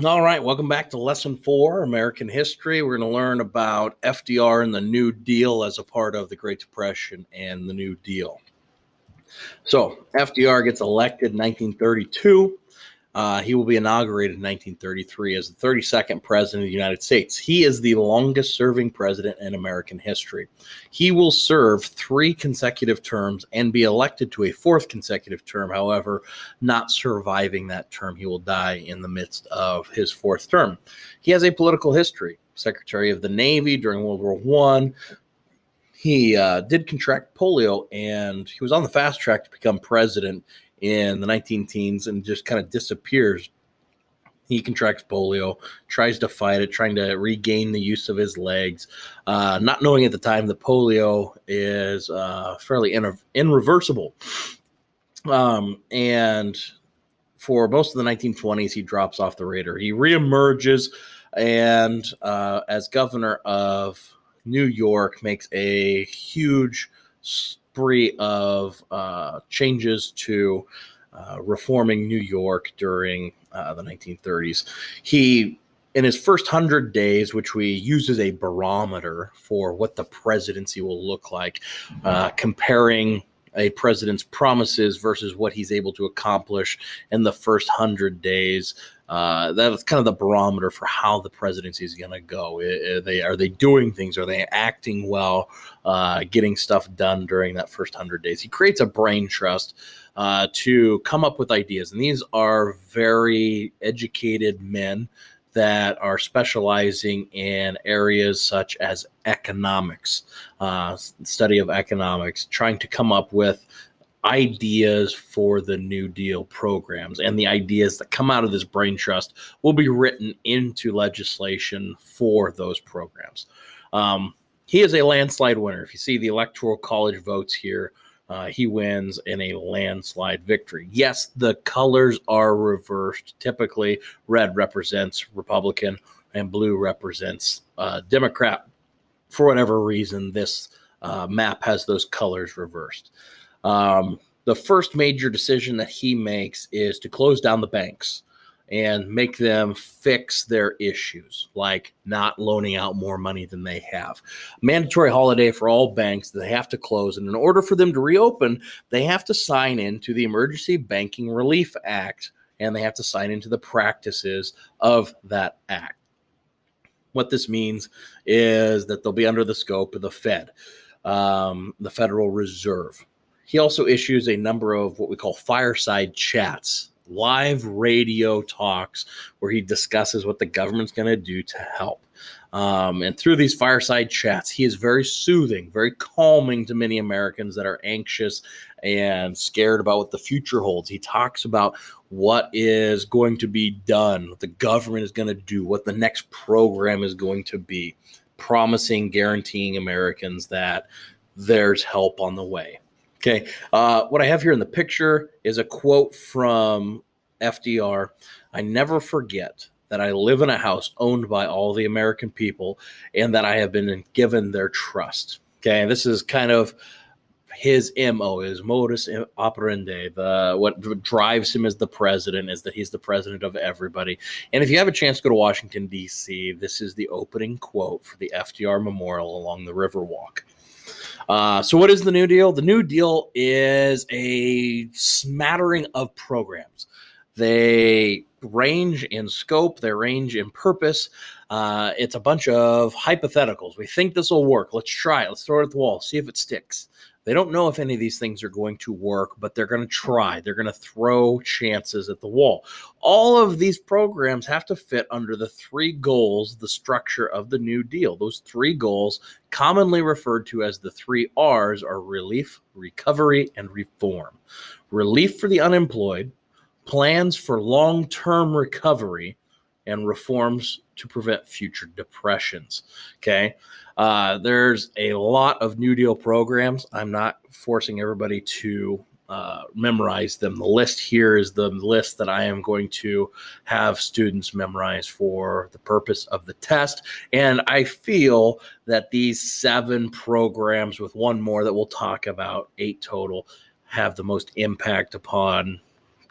All right, welcome back to Lesson 4, American History. We're going to learn about FDR and the New Deal as a part of the Great Depression and the New Deal. So, FDR gets elected in 1932. He will be inaugurated in 1933 as the 32nd president of the United States. He is the longest serving president in American history. He will serve 3 consecutive terms and be elected to a 4th consecutive term. However, not surviving that term, he will die in the midst of his 4th term. He has a political history. Secretary of the Navy during World War I. He did contract polio, and he was on the fast track to become president in the 19-teens and just kind of disappears. He contracts polio, tries to fight it, trying to regain the use of his legs, not knowing at the time that polio is fairly irreversible. And for most of the 1920s, he drops off the radar. He reemerges and as governor of New York makes a huge spree of changes to reforming New York during the 1930s. He, in his first 100 days, which we use as a barometer for what the presidency will look like, comparing a president's promises versus what he's able to accomplish in the first 100 days. That's kind of the barometer for how the presidency is going to go. Are they doing things? Are they acting well, getting stuff done during that first 100 days? He creates a brain trust to come up with ideas. And these are very educated men that are specializing in areas such as economics, study of economics, trying to come up with ideas for the New Deal programs. And the ideas that come out of this brain trust will be written into legislation for those programs. He is a landslide winner. If you see the Electoral College votes here, he wins in a landslide victory. Yes, the colors are reversed. Typically, red represents Republican and blue represents Democrat. For whatever reason, this map has those colors reversed. The first major decision that he makes is to close down the banks and make them fix their issues, like not loaning out more money than they have. Mandatory holiday for all banks that they have to close. And in order for them to reopen, they have to sign into the Emergency Banking Relief Act, and they have to sign into the practices of that act. What this means is that they'll be under the scope of the Fed, the Federal Reserve. He also issues a number of what we call fireside chats, live radio talks where he discusses what the government's going to do to help. And through these fireside chats, he is very soothing, very calming to many Americans that are anxious and scared about what the future holds. He talks about what is going to be done, what the government is going to do, what the next program is going to be, promising, guaranteeing Americans that there's help on the way. Okay, what I have here in the picture is a quote from FDR. I never forget that I live in a house owned by all the American people and that I have been given their trust. Okay, this is kind of his MO, his modus operandi. What drives him as the president is that he's the president of everybody. And if you have a chance to go to Washington, D.C., this is the opening quote for the FDR Memorial along the Riverwalk. So what is the New Deal? The New Deal is a smattering of programs. They range in scope. They range in purpose. It's a bunch of hypotheticals. We think this will work. Let's try it. Let's throw it at the wall. See if it sticks. They don't know if any of these things are going to work, but they're going to try. They're going to throw chances at the wall. All of these programs have to fit under the 3 goals, the structure of the New Deal. Those 3 goals, commonly referred to as the 3 R's, are relief, recovery, and reform. Relief for the unemployed, plans for long-term recovery, and reforms to prevent future depressions. Okay. There's a lot of New Deal programs. I'm not forcing everybody to memorize them. The list here is the list that I am going to have students memorize for the purpose of the test. And I feel that these 7 programs, with one more that we'll talk about, 8 total, have the most impact upon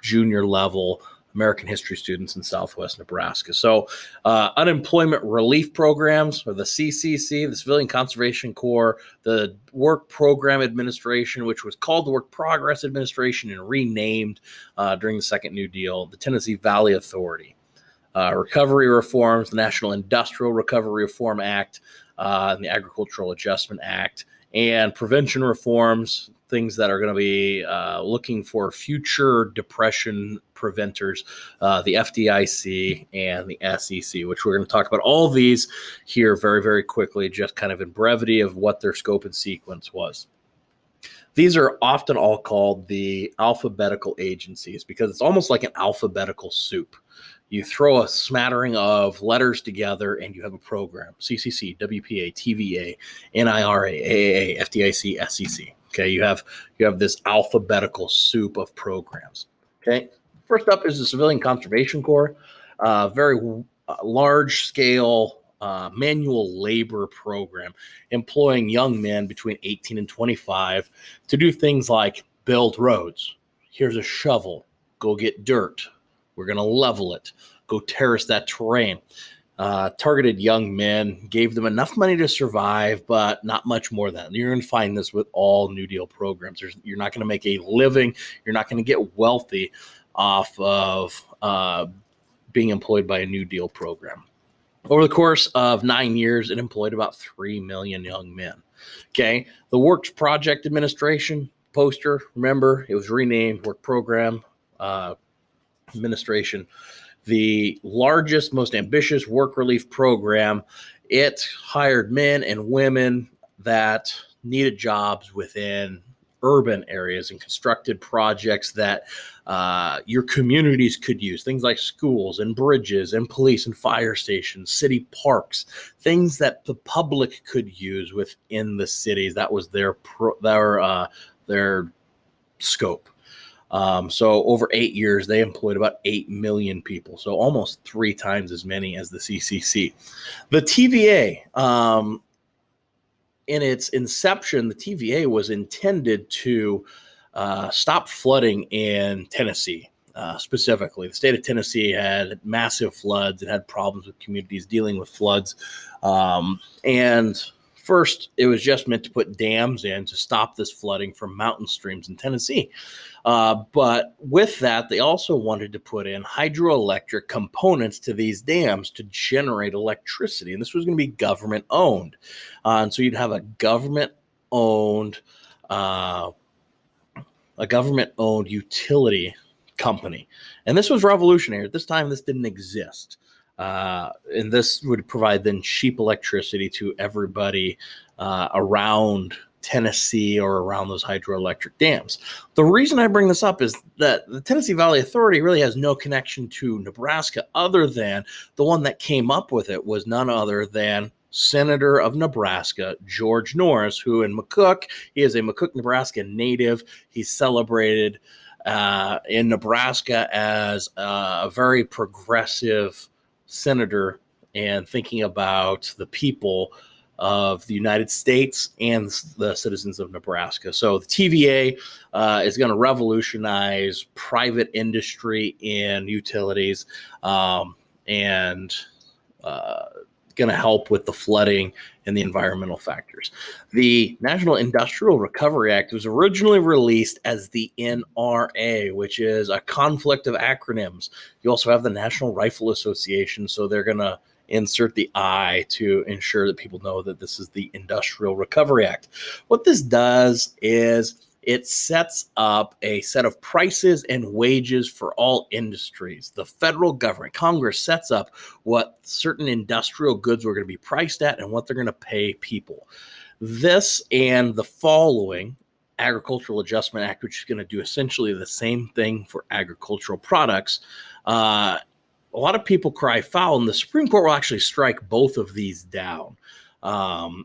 junior level American history students in Southwest Nebraska. So unemployment relief programs, or the CCC, the Civilian Conservation Corps, the Work Program Administration, which was called the Work Progress Administration and renamed during the Second New Deal, the Tennessee Valley Authority, recovery reforms, the National Industrial Recovery Reform Act, and the Agricultural Adjustment Act, and prevention reforms, things that are going to be looking for future depression preventers, the FDIC and the SEC, which we're going to talk about all of these here very, very quickly, just kind of in brevity of what their scope and sequence was. These are often all called the alphabetical agencies because it's almost like an alphabetical soup. You throw a smattering of letters together and you have a program: CCC, WPA, TVA, NIRA, AAA, FDIC, SEC. Okay, you have this alphabetical soup of programs. Okay, first up is the Civilian Conservation Corps, very large scale manual labor program employing young men between 18 and 25 to do things like build roads. Here's a shovel. Go get dirt. We're going to level it. Go terrace that terrain. Targeted young men, gave them enough money to survive, but not much more than that. You're going to find this with all New Deal programs. You're not going to make a living. You're not going to get wealthy off of being employed by a New Deal program. Over the course of 9 years, it employed about 3 million young men. Okay, the Works Project Administration poster, remember, it was renamed Work Program Administration. The largest, most ambitious work relief program. It hired men and women that needed jobs within urban areas and constructed projects that your communities could use, things like schools and bridges and police and fire stations, city parks, things that the public could use within the cities. That was their scope. So over 8 years, they employed about 8 million people, so almost 3 times as many as the CCC. The TVA, in its inception, the TVA was intended to stop flooding in Tennessee. Specifically, the state of Tennessee had massive floods and had problems with communities dealing with floods. And first, it was just meant to put dams in to stop this flooding from mountain streams in Tennessee. But with that, they also wanted to put in hydroelectric components to these dams to generate electricity. And this was going to be government owned. And so you'd have a government owned utility company. And this was revolutionary. At this time, this didn't exist. And this would provide then cheap electricity to everybody around Tennessee or around those hydroelectric dams. The reason I bring this up is that the Tennessee Valley Authority really has no connection to Nebraska other than the one that came up with it was none other than Senator of Nebraska, George Norris, who in McCook, he is a McCook, Nebraska native. He's celebrated in Nebraska as a very progressive senator and thinking about the people of the United States and the citizens of Nebraska. So the TVA is going to revolutionize private industry in utilities and going to help with the flooding and the environmental factors. The National Industrial Recovery Act was originally released as the NRA, which is a conflict of acronyms. You also have the National Rifle Association, so they're going to insert the I to ensure that people know that this is the Industrial Recovery Act. What this does is it sets up a set of prices and wages for all industries. The federal government, Congress, sets up what certain industrial goods are going to be priced at and what they're going to pay people. This and the following Agricultural Adjustment Act, which is going to do essentially the same thing for agricultural products, a lot of people cry foul, and the Supreme Court will actually strike both of these down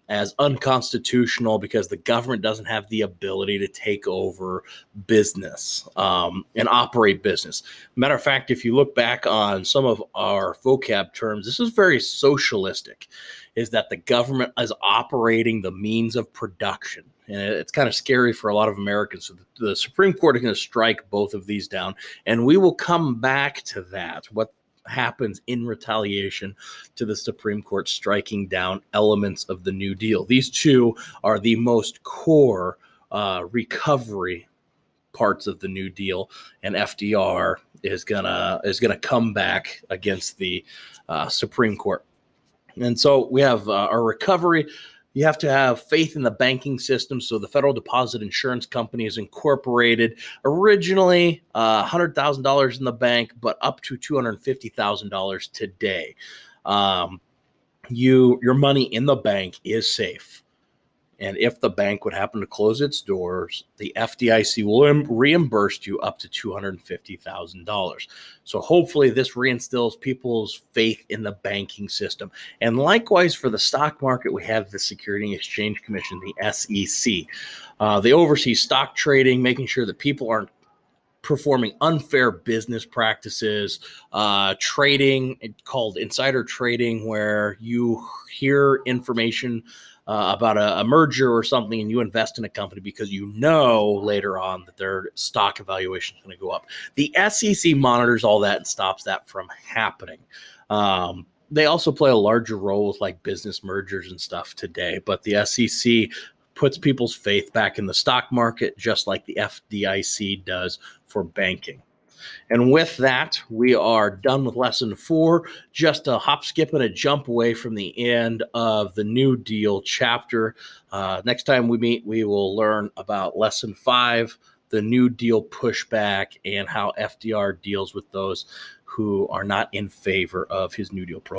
as unconstitutional because the government doesn't have the ability to take over business and operate business. Matter of fact, if you look back on some of our vocab terms, this is very socialistic, is that the government is operating the means of production. And it's kind of scary for a lot of Americans. So the Supreme Court is going to strike both of these down, and we will come back to that. What happens in retaliation to the Supreme Court striking down elements of the New Deal? These two are the most core recovery parts of the New Deal, and FDR is gonna come back against the Supreme Court. And so we have our recovery. You have to have faith in the banking system. So the Federal Deposit Insurance Company is incorporated. Originally, $100,000 in the bank, but up to $250,000 today. Your money in the bank is safe. And if the bank would happen to close its doors, the FDIC will reimburse you up to $250,000. So hopefully this reinstills people's faith in the banking system. And likewise for the stock market, we have the Securities and Exchange Commission, the SEC. They oversee stock trading, making sure that people aren't performing unfair business practices, trading called insider trading, where you hear information about a merger or something, and you invest in a company because you know later on that their stock evaluation is going to go up. The SEC monitors all that and stops that from happening. They also play a larger role with like business mergers and stuff today, but the SEC puts people's faith back in the stock market, just like the FDIC does for banking. And with that, we are done with lesson 4. Just a hop, skip, and a jump away from the end of the New Deal chapter. Next time we meet, we will learn about lesson 5, the New Deal pushback, and how FDR deals with those who are not in favor of his New Deal program.